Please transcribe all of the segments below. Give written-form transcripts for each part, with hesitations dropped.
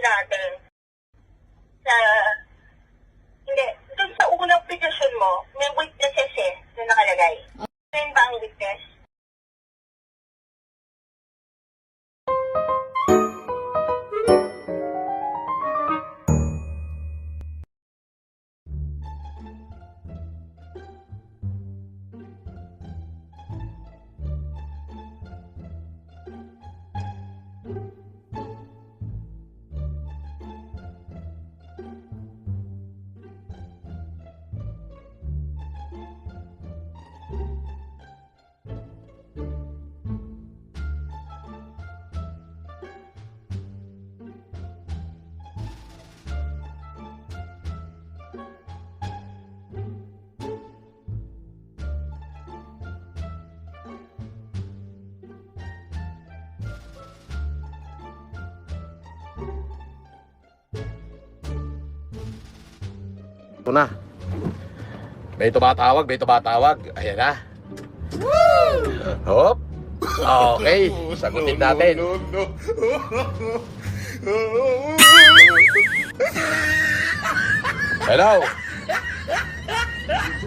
natin. Sa, hindi, dun sa unang petition mo, may witnesses na nakalagay. Ano ba ang witness? Ito na. May tumatawag. Ayan na. Hop. Okay, sagutin natin. Hello.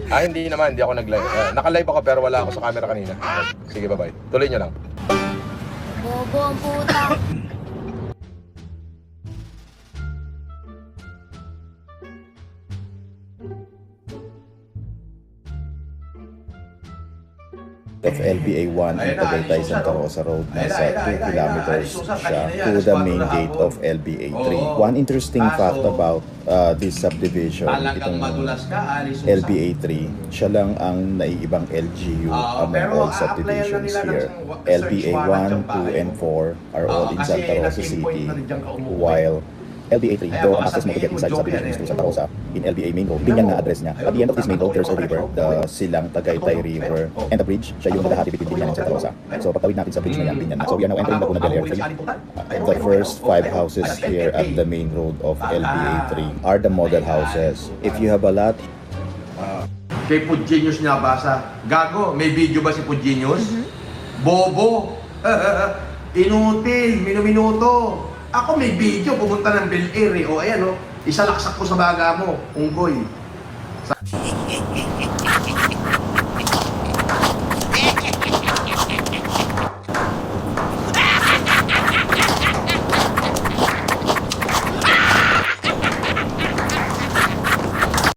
Hindi naman, hindi ako nag-live. Naka-live ako pero wala ako sa camera kanina. Sige, bye-bye. Tuloy nyo lang. Bobo ang puta. Of LBA 1 in Tagaytay Santa Rosa Road. Nasa 2 kilometers siya to the main gate of LBA 3. One interesting fact about this subdivision, itong LBA 3, siya lang ang naiibang LGU among all subdivisions here. LBA 1, 2, and 4 are all in Santa Rosa City, while LBA 3, though ang access mo to get inside subdivision is through Santa Rosa, in LBA main road, Binyan na address niya. At the end of this main road, there's a river, the Silang Tagaytay River, and the bridge, siya yung nagahati between Binyan and Santa Rosa. So pagtawid natin sa bridge na yan, Binyan na. So we are now entering Laguna del Air 3. The first 5 houses here at the main road of LBA 3 are the model houses. If you have a lot, kay Pudgenius niya basa. Gago, may video ba si Pudgenius? Bobo. Inutil, minuto. Ako may video, pumunta ng Bel Air eh. O ayan o, isalaksak ko sa baga mo, unggoy.